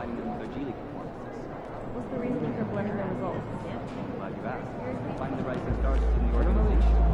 combining them with their G League performances. What's the reasoning for blending the results? I'm glad you asked. Finding the rising stars in the organization.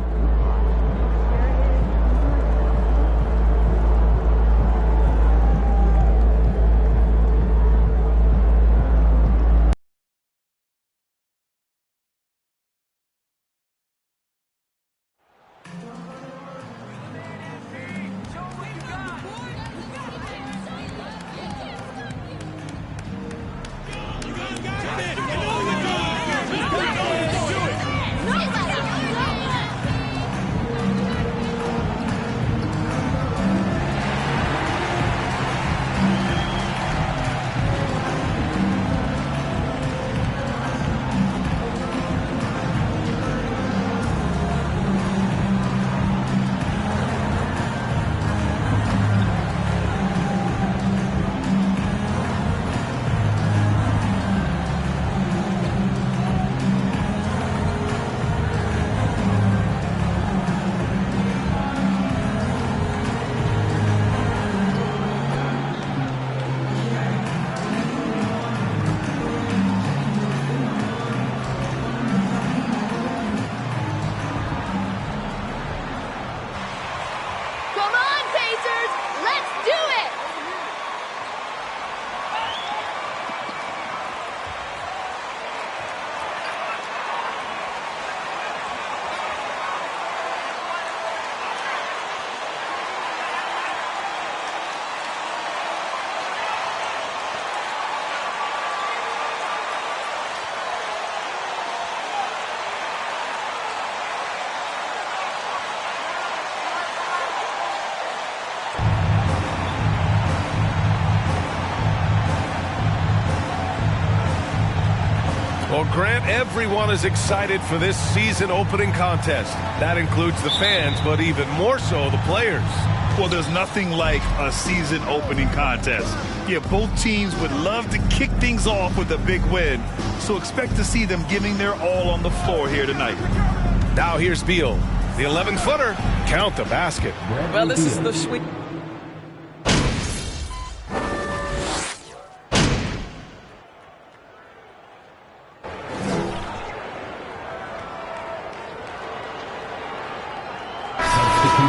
Well, Grant, everyone is excited for this season opening contest. That includes the fans, but even more so the players. Well, there's nothing like a season opening contest. Yeah, both teams would love to kick things off with a big win, so expect to see them giving their all on the floor here tonight. Now here's Beal, the 11-footer. Count the basket. Well, this is the sweet...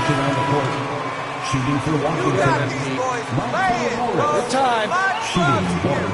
On the court. Shooting for Washington. Good time. Shooting one.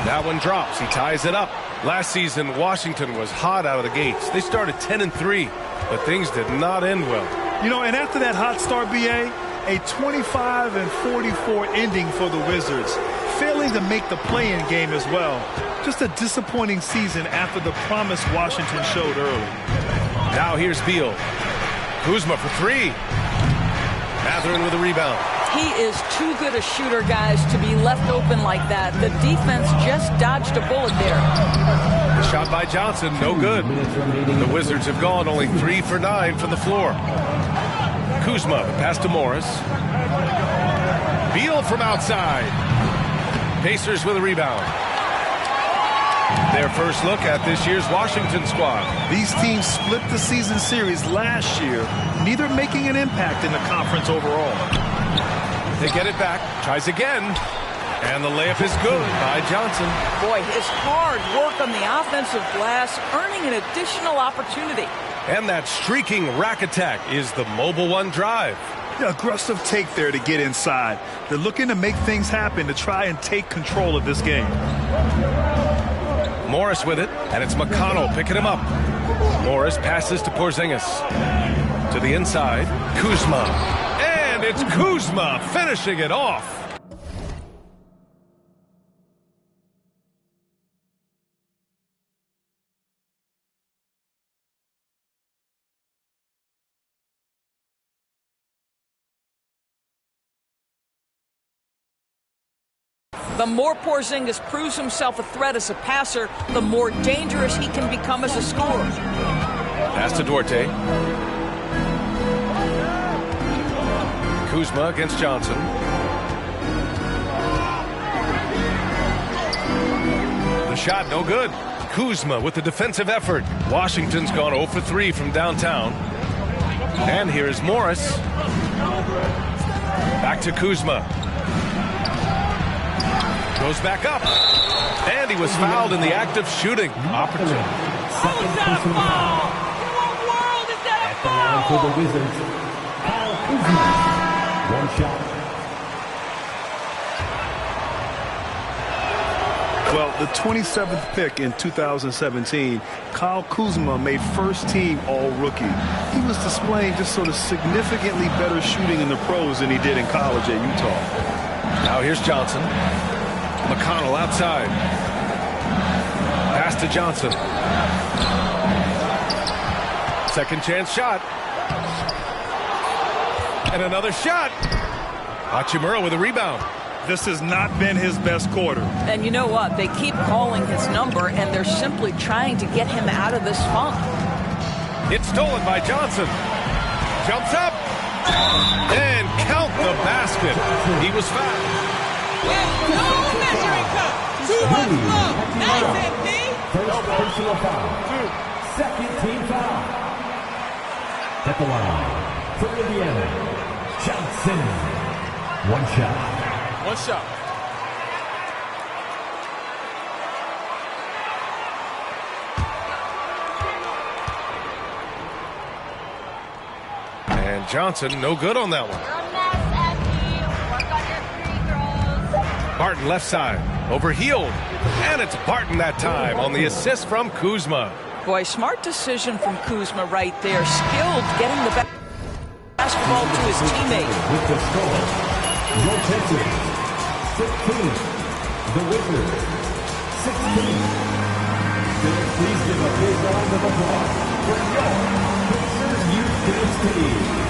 That one drops. He ties it up. Last season, Washington was hot out of the gates. They started 10-3, but things did not end well. You know, and after that hot start, BA, a 25-44 ending for the Wizards, failing to make the play-in game as well. Just a disappointing season after the promise Washington showed early. Now here's Beal. Kuzma for three. Mathurin with a rebound. He is too good a shooter, guys, to be left open like that. The defense just dodged a bullet there. The shot by Johnson, no good. The Wizards have gone only 3 for 9 from the floor. Kuzma, the pass to Morris. Beal from outside. Pacers with a rebound. Their first look at this year's Washington squad. These teams split the season series last year, neither making an impact in the conference overall. They get it back, tries again, and the layup is good by Johnson. Boy, his hard work on the offensive glass, earning an additional opportunity. And that streaking rack attack is the Mobile One drive. The aggressive take there to get inside. They're looking to make things happen to try and take control of this game. Morris with it, and it's McConnell picking him up. Morris passes to Porzingis. To the inside, Kuzma. And it's Kuzma finishing it off. The more Porzingis proves himself a threat as a passer, the more dangerous he can become as a scorer. Pass to Duarte. Kuzma against Johnson. The shot, no good. Kuzma with the defensive effort. Washington's gone 0 for 3 from downtown. And here's Morris. Back to Kuzma. Goes back up. And he was fouled in the act of shooting. Opportunity. Second personal foul. At the line for the Wizards, Kyle Kuzma. One shot. Well, the 27th pick in 2017, Kyle Kuzma made first-team All-Rookie. He was displaying just sort of significantly better shooting in the pros than he did in college at Utah. Now here's Johnson. McConnell outside. Pass to Johnson. Second chance shot. And another shot. Hachimura with a rebound. This has not been his best quarter. And you know what? They keep calling his number, and they're simply trying to get him out of this funk. It's stolen by Johnson. Jumps up. And count the basket. He was fouled. No measuring cup. Too much love. That's it, B. First personal foul. Second team foul. At the line for Indiana, Johnson. One shot. One shot. And Johnson, no good on that one. Barton left side, overheeled. And it's Barton that time on the assist from Kuzma. Boy, smart decision from Kuzma right there. Skilled getting the basketball to his teammate. With the score, your Pacers, 15. The Wizards, 16. Please give a big round of applause for your Pacers Youth Games team.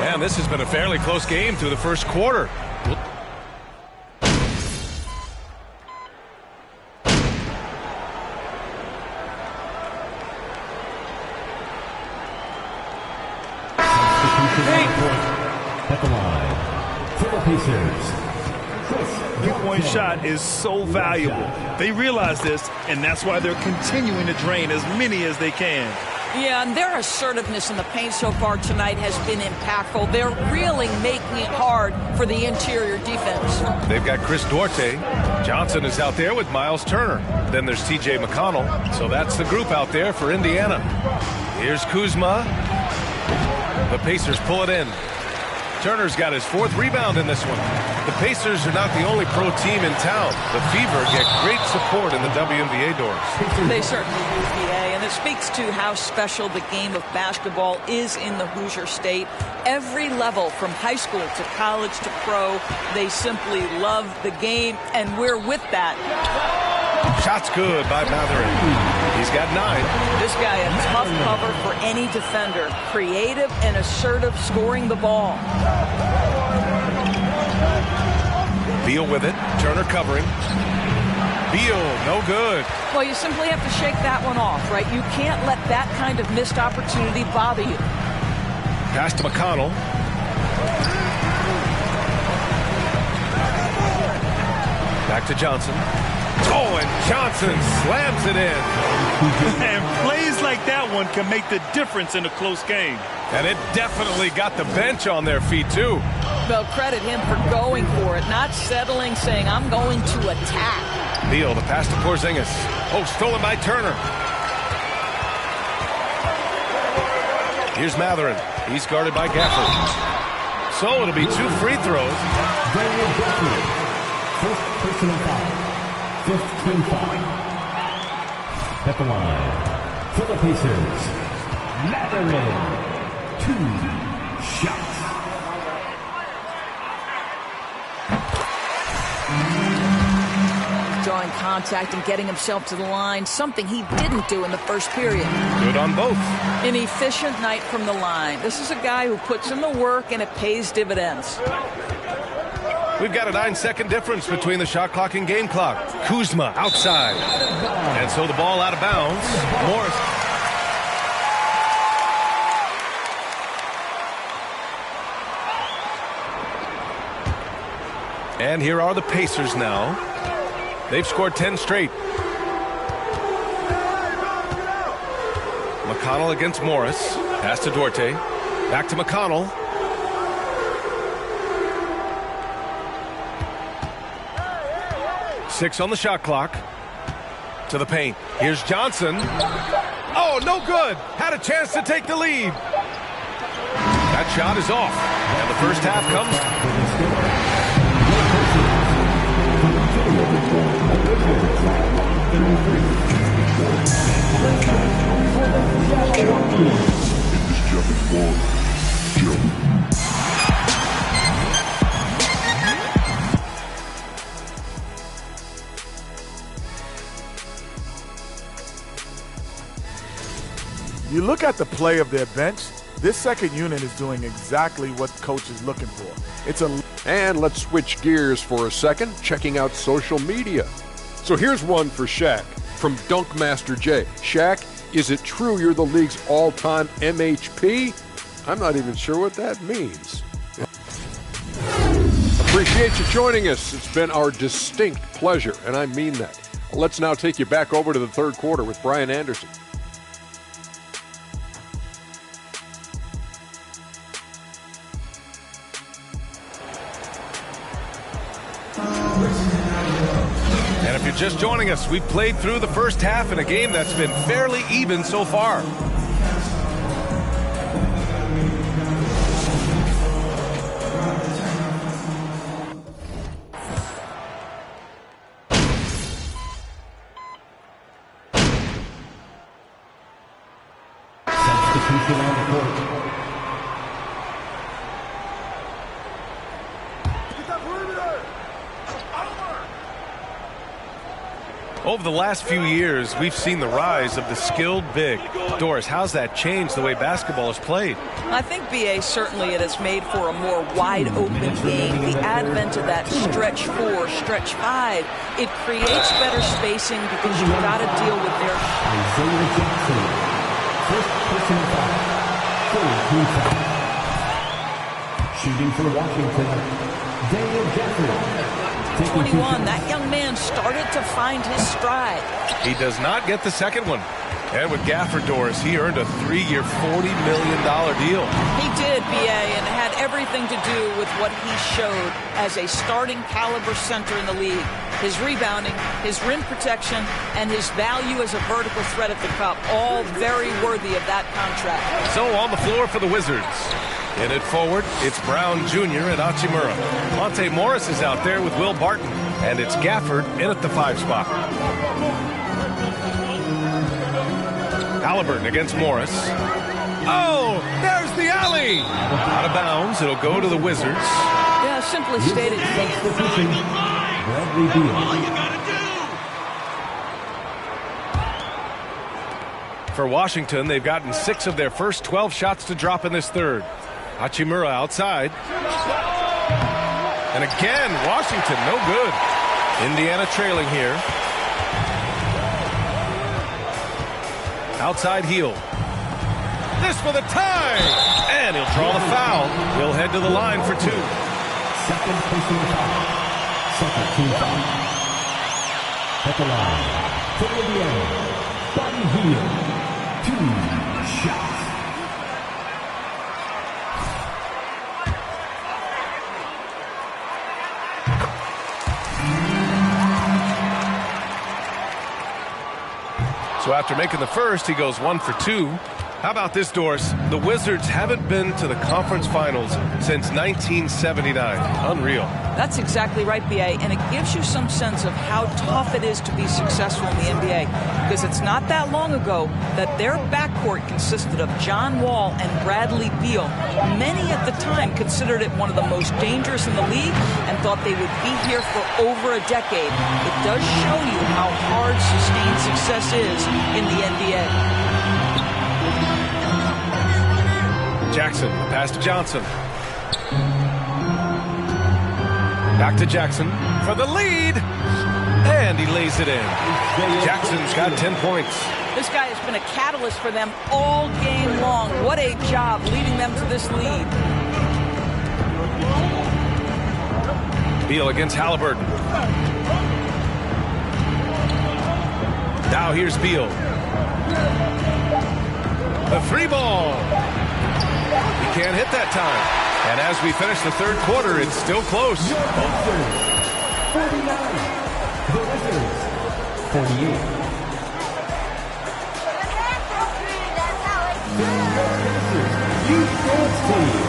And this has been a fairly close game through the first quarter. At the line for the Pacers. Three-point shot is so valuable. They realize this, and that's why they're continuing to drain as many as they can. Yeah, and their assertiveness in the paint so far tonight has been impactful. They're really making it hard for the interior defense. They've got Chris Duarte. Johnson is out there with Miles Turner. Then there's TJ McConnell. So that's the group out there for Indiana. Here's Kuzma. The Pacers pull it in. Turner's got his fourth rebound in this one. The Pacers are not the only pro team in town. The Fever get great support in the WNBA doors. They certainly do, PA, and it speaks to how special the game of basketball is in the Hoosier State. Every level, from high school to college to pro, they simply love the game, and we're with that. Shot's good by Matherin. He's got 9. This guy a tough cover for any defender. Creative and assertive scoring the ball. Beal with it. Turner covering. Beal, no good. Well, you simply have to shake that one off, right? You can't let that kind of missed opportunity bother you. Pass to McConnell. Back to Johnson. Oh, and Johnson slams it in. And plays like that one can make the difference in a close game. And it definitely got the bench on their feet, too. Well, credit him for going for it, not settling, saying, I'm going to attack. Beal, the pass to Porzingis. Oh, stolen by Turner. Here's Matherin. He's guarded by Gafford. So it'll be 2 free throws. Daniel Gafford. First personal foul. 15 foul. At the line for the Pacers, Matherin. 2 shots. Drawing contact and getting himself to the line, something he didn't do in the first period. Good on both. An efficient night from the line. This is a guy who puts in the work and it pays dividends. We've got a 9-second difference between the shot clock and game clock. Kuzma outside. And so the ball out of bounds. Morris. And here are the Pacers now. They've scored 10 straight. McConnell against Morris. Pass to Duarte. Back to McConnell. Six on the shot clock. To the paint. Here's Johnson. Oh, no good. Had a chance to take the lead. That shot is off. And the first half comes. You look at the play of their bench, this second unit is doing exactly what coach is looking for. And let's switch gears for a second, checking out social media. So here's one for Shaq from Dunkmaster J. Shaq, is it true you're the league's all-time MHP? I'm not even sure what that means. Appreciate you joining us. It's been our distinct pleasure, and I mean that. Let's now take you back over to the third quarter with Brian Anderson. And if you're just joining us, we've played through the first half in a game that's been fairly even so far. Substitution on the court. Over the last few years, we've seen the rise of the skilled big. Doris, how's that changed the way basketball is played? I think, B.A., certainly it has made for a more wide-open game. The advent of that stretch 4, stretch 5, it creates better spacing because you've got to deal with their... Isaiah Jackson, first personal foul, 4-2 foul. Shooting for Washington, Daniel Gafford. 21, that young man started to find his stride. He does not get the second one. And with Gafford, Doris, he earned a 3-year, $40 million deal. He did, B.A., and had everything to do with what he showed as a starting caliber center in the league. His rebounding, his rim protection, and his value as a vertical threat at the cup, all very worthy of that contract. So on the floor for the Wizards. In it forward, it's Brown Jr. and Hachimura. Monte Morris is out there with Will Barton. And it's Gafford in at the 5 spot. Halliburton against Morris. Oh, there's the alley. Out of bounds, it'll go to the Wizards. Yeah, simply stated. Bradley Beal. For Washington, they've gotten 6 of their first 12 shots to drop in this third. Hachimura outside. And again, Washington, no good. Indiana trailing here. Outside heel. This for the tie. And he'll draw the foul. He'll head to the line for 2. Second personal foul. Second team foul. At the line. For Indiana. Buddy Hield. 2 shots. So after making the first, he goes 1 for 2. How about this, Doris? The Wizards haven't been to the conference finals since 1979. Unreal. That's exactly right, B.A., and it gives you some sense of how tough it is to be successful in the NBA, because it's not that long ago that their backcourt consisted of John Wall and Bradley Beal. Many at the time considered it one of the most dangerous in the league and thought they would be here for over a decade. It does show you how hard sustained success is in the NBA. Jackson, pass to Johnson. Back to Jackson for the lead. And he lays it in. Jackson's got 10 points. This guy has been a catalyst for them all game long. What a job leading them to this lead. Beal against Halliburton. Now here's Beal. A three ball. He can't hit that time. And as we finish the third quarter, it's still close. 49. The Wizards, 48. Youth dance team.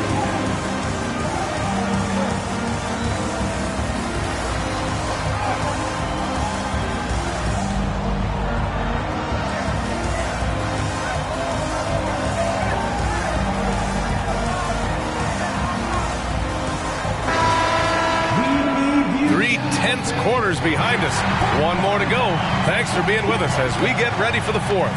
Tense quarters behind us. One more to go. Thanks for being with us as we get ready for the fourth.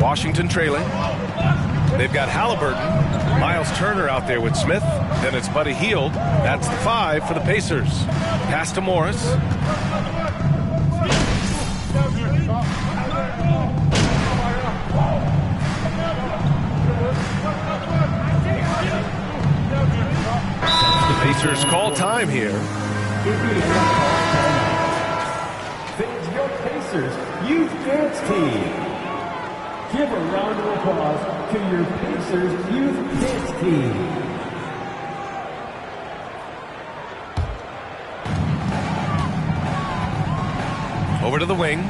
Washington trailing. They've got Halliburton. Miles Turner out there with Smith. Then it's Buddy Hield. That's the 5 for the Pacers. Pass to Morris. The Pacers call time here. Fans, your Pacers Youth Dance Team. Give a round of applause to your Pacers Youth Dance Team. Over to the wing.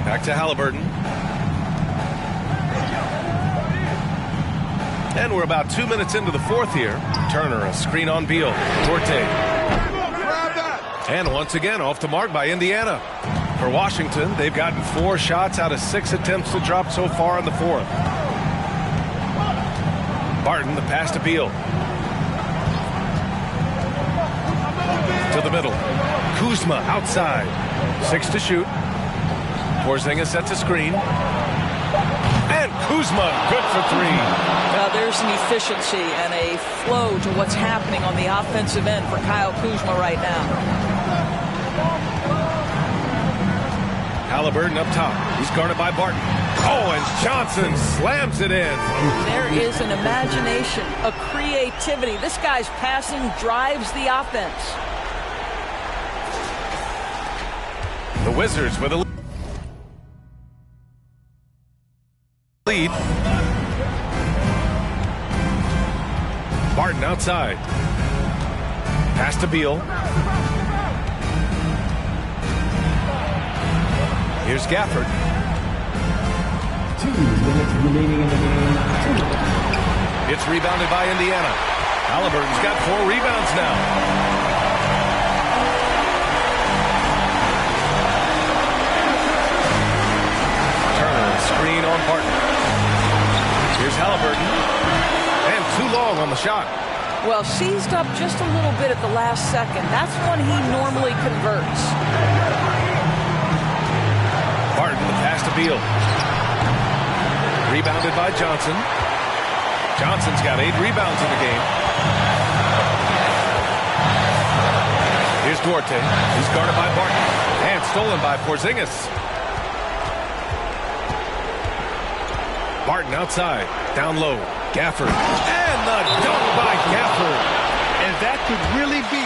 Back to Halliburton. And we're about 2 minutes into the fourth here. Turner, a screen on Beal. Duarte. And once again, off the mark by Indiana. For Washington, they've gotten 4 shots out of 6 attempts to drop so far in the fourth. Barton, the pass to Beal. To the middle. Kuzma outside. 6 to shoot. Porzingis sets a screen. And Kuzma, good for 3. There's an efficiency and a flow to what's happening on the offensive end for Kyle Kuzma right now. Halliburton up top. He's guarded by Barton. Oh, and Johnson slams it in. There is an imagination, a creativity. This guy's passing drives the offense. The Wizards with a lead. Barton outside. Pass to Beal. Here's Gafford. 2 minutes remaining in the game. It's rebounded by Indiana. Halliburton's got 4 rebounds now. Turner, screen on Barton. Here's Halliburton. And too long on the shot. Well, seized up just a little bit at the last second. That's when he normally converts. Barton, the pass to Beal. Rebounded by Johnson. Johnson's got 8 rebounds in the game. Here's Duarte. He's guarded by Barton. And stolen by Porzingis. Barton outside. Down low. Gafford. And the dunk by Gafford. And that could really be.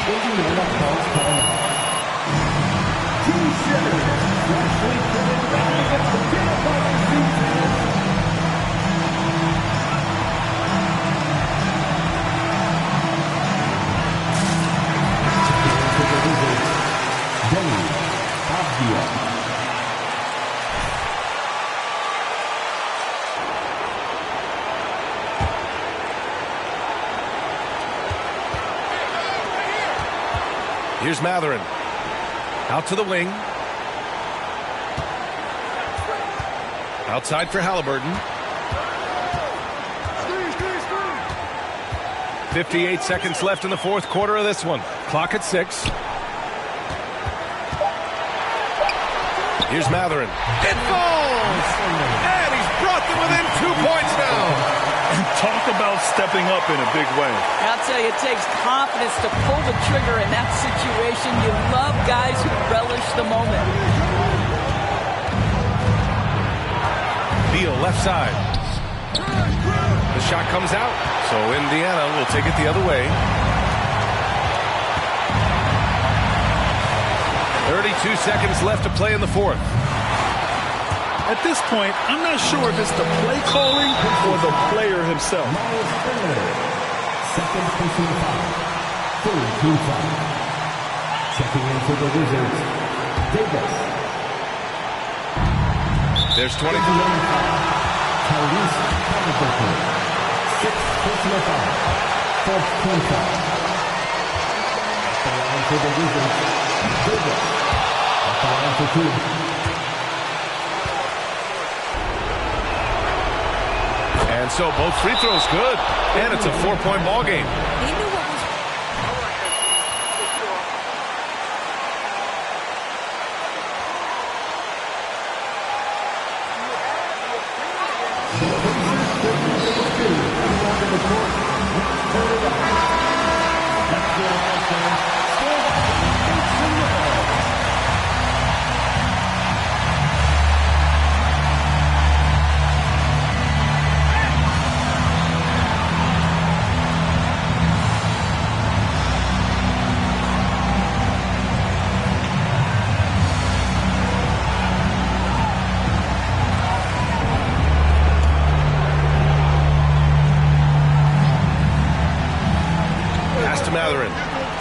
Here's Mathurin. Out to the wing. Outside for Halliburton. 58 seconds left in the fourth quarter of this one. Clock at 6. Here's Mathurin. It falls! And he's brought them within 2 points now. Talk about stepping up in a big way. I'll tell you, it takes confidence to pull the trigger in that situation. You love guys who relish the moment. Beal left side. The shot comes out, so Indiana will take it the other way. 32 seconds left to play in the fourth. At this point, I'm not sure if it's the play calling or the player himself. Second personal foul. Third team foul. Checking in for the Wizards, Davis. There's 20. Tyrese Haliburton. Sixth personal foul. Fourth team foul. At the line for the Wizards, Davis. At the line for two. And so both free throws good. And it's a 4-point ball game. He knew what was...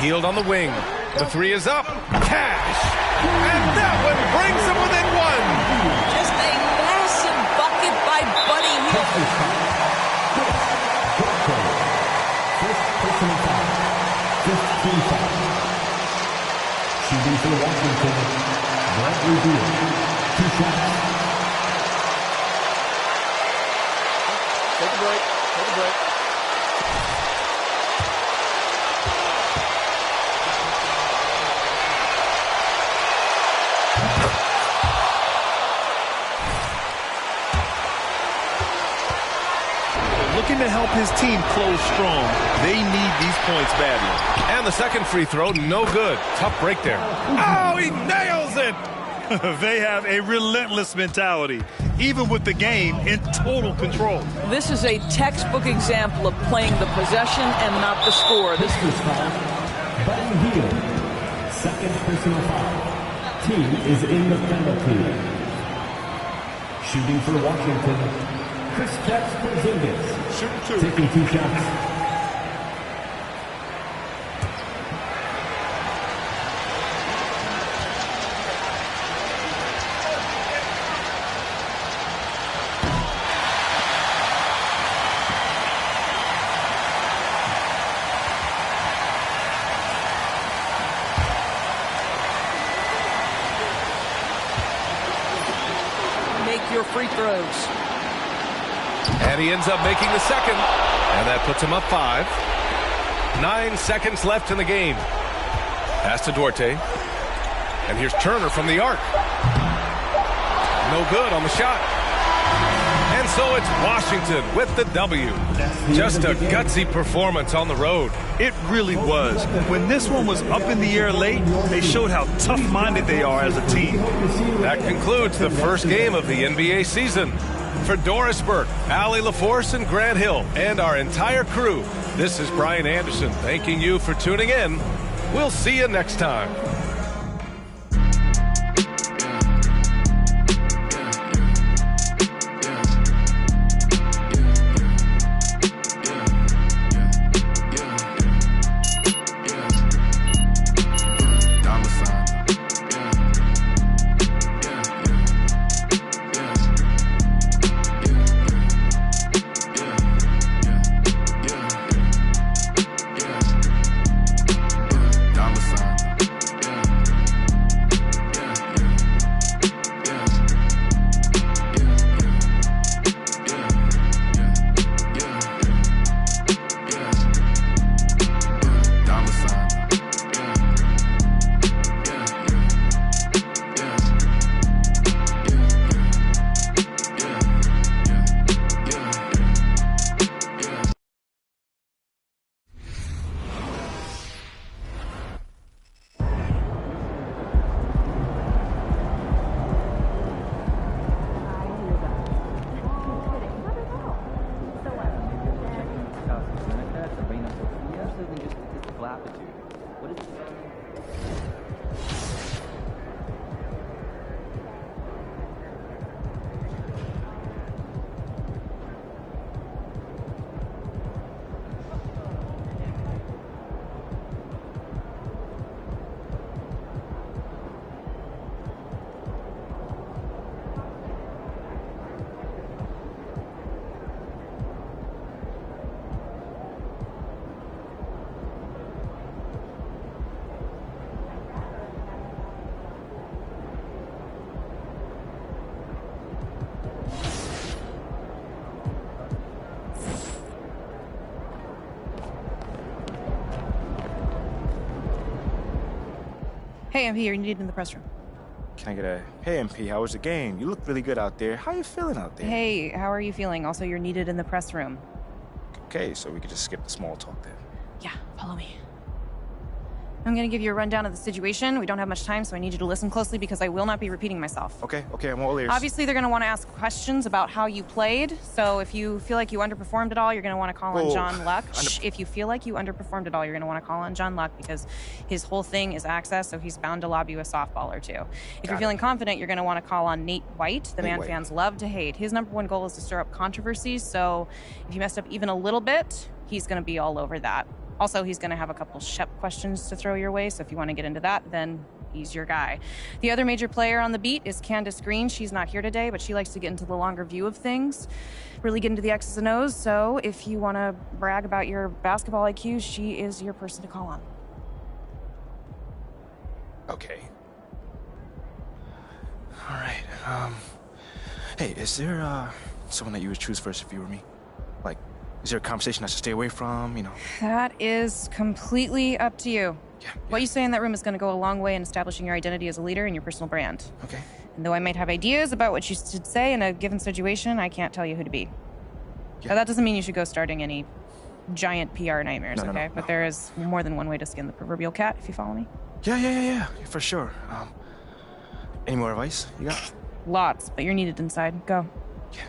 Healed on the wing. The three is up. Cash! And that one brings them within one. Just a massive bucket by Buddy Hield. First personal foul. Fifth team foul. Shooting for Washington, Bradley Beal. 2 shots. Take a break. Take a break. Looking to help his team close strong. They need these points badly. And the second free throw, no good. Tough break there. Oh, he nails it! They have a relentless mentality, even with the game in total control. This is a textbook example of playing the possession and not the score. This First foul, Buddy Hield. Second personal foul. Team is in the penalty. Shooting for Washington, Kristaps Porzingis. Taking 2 shots. make your free throws. And he ends up making the second. And that puts him up 5. 9 seconds left in the game. Pass to Duarte. And here's Turner from the arc. No good on the shot. And so it's Washington with the W. Just a gutsy performance on the road. It really was. When this one was up in the air late, they showed how tough-minded they are as a team. That concludes the first game of the NBA season. For Doris Burke, Allie LaForce, and Grant Hill, and our entire crew, this is Brian Anderson thanking you for tuning in. We'll see you next time. $. Hey, MP, you're needed in the press room. Can I get a, hey, MP, how was the game? You look really good out there. How you feeling out there? Hey, how are you feeling? Also, you're needed in the press room. Okay, so we could just skip the small talk then. Yeah, follow me. I'm gonna give you a rundown of the situation. We don't have much time, so I need you to listen closely because I will not be repeating myself. Okay, I'm all ears. Obviously, they're gonna want to ask questions about how you played. So if you feel like you underperformed at all, you're gonna want to call on John Luck. If you feel like you underperformed at all, you're gonna want to call on John Luck because his whole thing is access, so he's bound to lob you a softball or two. If you're feeling confident, you're gonna want to call on Nate White, the man fans love to hate. His #1 goal is to stir up controversies, so if you messed up even a little bit, he's gonna be all over that. Also, he's going to have a couple Shep questions to throw your way, so if you want to get into that, then he's your guy. The other major player on the beat is Candace Green. She's not here today, but she likes to get into the longer view of things, really get into the X's and O's, so if you want to brag about your basketball IQ, she is your person to call on. Okay. All right. Hey, is there, someone that you would choose first if you were me? Like, is there a conversation I should stay away from, you know? That is completely up to you. Yeah. What you say in that room is going to go a long way in establishing your identity as a leader and your personal brand. Okay. And though I might have ideas about what you should say in a given situation, I can't tell you who to be. Yeah. Now, that doesn't mean you should go starting any giant PR nightmares, okay? No. But there is more than one way to skin the proverbial cat, if you follow me. Yeah, for sure. Any more advice you got? Lots, but you're needed inside. Go. Yeah.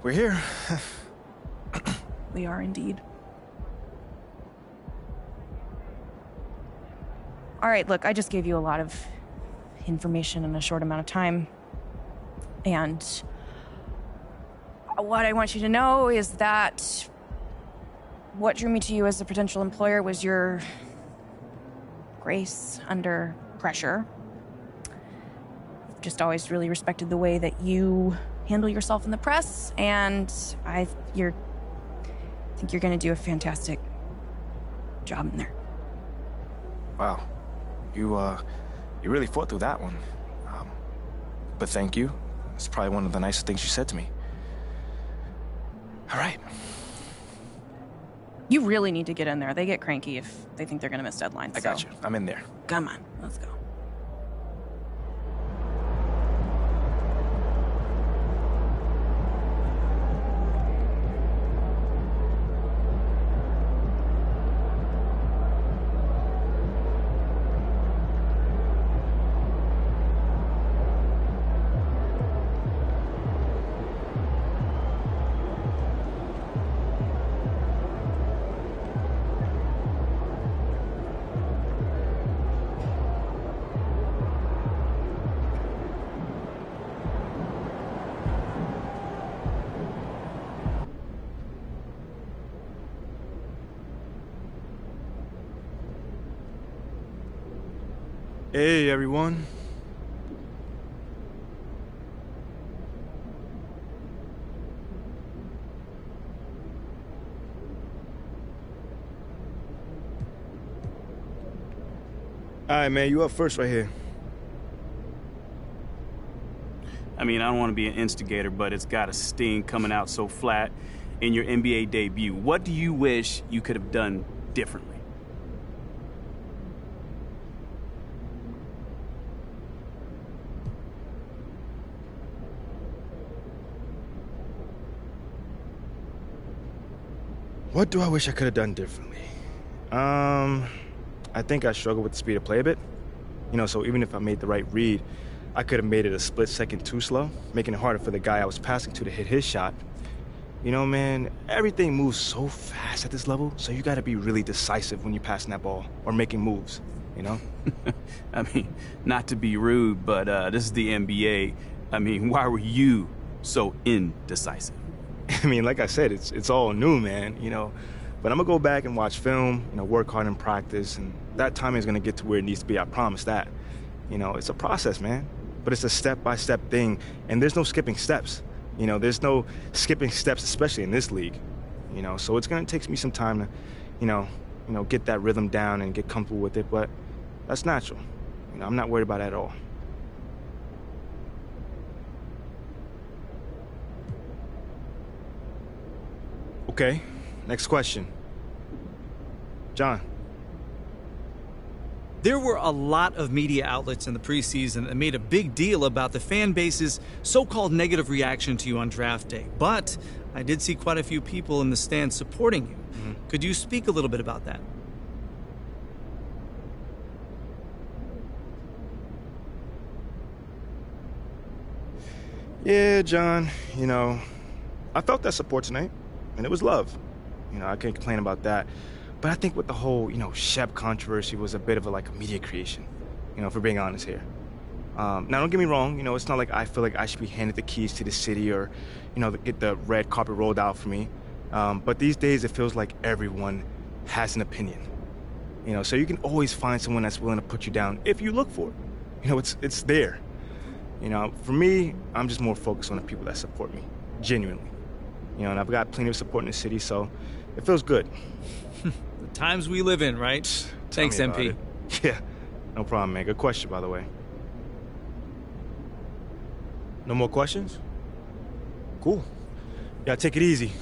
We're here. We are indeed. All right, look, I just gave you a lot of information in a short amount of time. And what I want you to know is that what drew me to you as a potential employer was your grace under pressure. I've just always really respected the way that you handle yourself in the press, and I think you're going to do a fantastic job in there. Wow. You really fought through that one. But thank you. It's probably one of the nicest things you said to me. All right. You really need to get in there. They get cranky if they think they're going to miss deadlines. I got you. I'm in there. Come on, let's go. Hey, everyone. All right, man, you up first right here. I mean, I don't want to be an instigator, but it's got a sting coming out so flat in your NBA debut. What do you wish you could have done differently? What do I wish I could have done differently? I think I struggled with the speed of play a bit. You know, so even if I made the right read, I could have made it a split second too slow, making it harder for the guy I was passing to hit his shot. You know, man, everything moves so fast at this level, so you gotta be really decisive when you're passing that ball or making moves, you know? I mean, not to be rude, but this is the NBA. I mean, why were you so indecisive? I mean, like I said, it's all new, man, you know? But I'm gonna go back and watch film, you know, work hard in practice, and that timing is gonna get to where it needs to be, I promise that. You know, it's a process, man, but it's a step-by-step thing, and there's no skipping steps. You know, there's no skipping steps, especially in this league. You know, so it's gonna take me some time to, you know, get that rhythm down and get comfortable with it, but that's natural. You know, I'm not worried about that at all. Okay, next question. John, There were a lot of media outlets in the preseason that made a big deal about the fan base's so-called negative reaction to you on draft day. But I did see quite a few people in the stands supporting you. Could you speak a little bit about that? Yeah, John, you know, I felt that support tonight, and it was love. You know, I can't complain about that. But I think with the whole, Shep controversy was a bit of a media creation, if we're being honest here. Now, don't get me wrong, it's not like I feel like I should be handed the keys to the city or, get the red carpet rolled out for me. But these days, it feels like everyone has an opinion. So you can always find someone that's willing to put you down if you look for it. It's there. For me, I'm just more focused on the people that support me, genuinely. And I've got plenty of support in the city, so it feels good. The times we live in, right? Thanks, MP. Yeah, no problem, man. Good question, by the way. No more questions? Cool. Yeah, take it easy.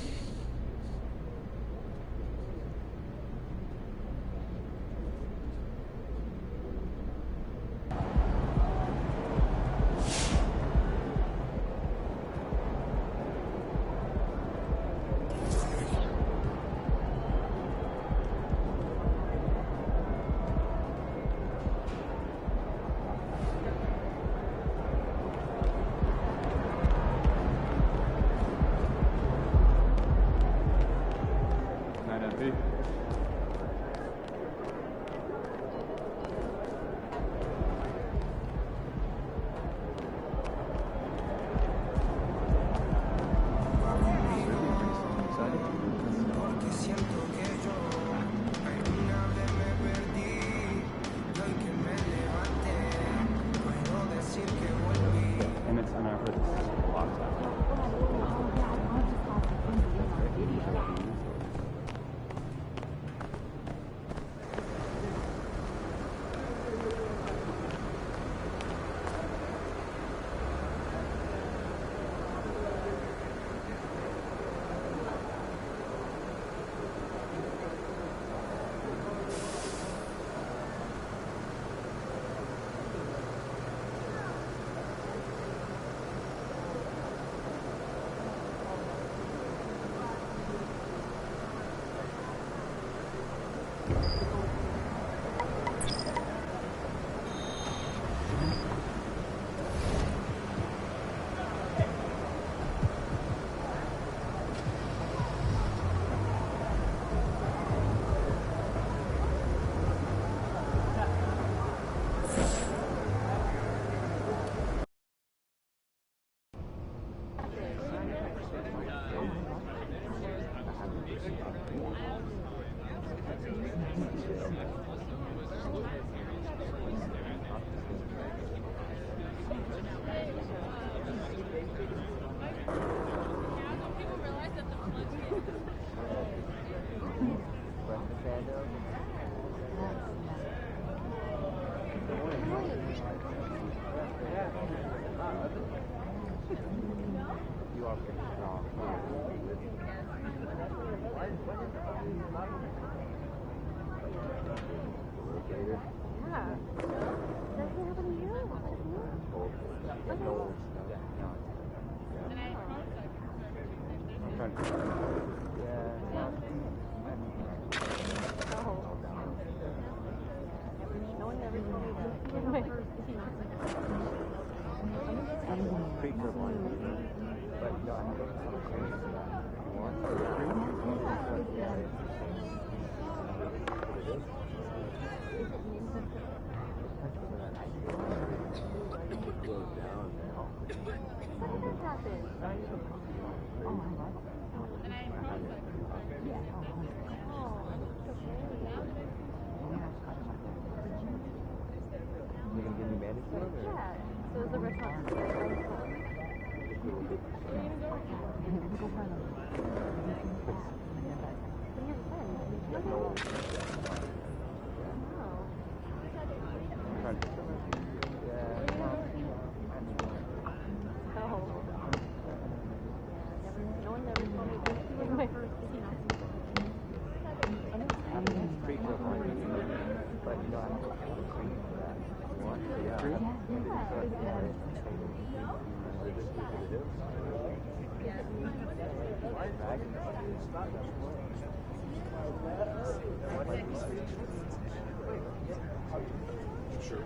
Sure.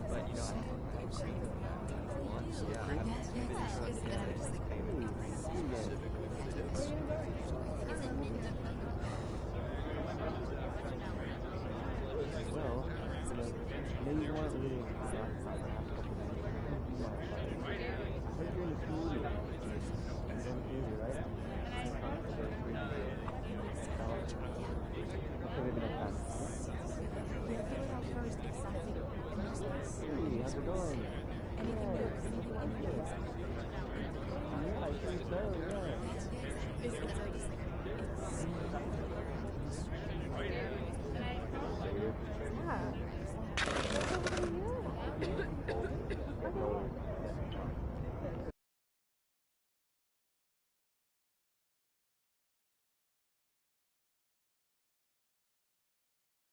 But you know,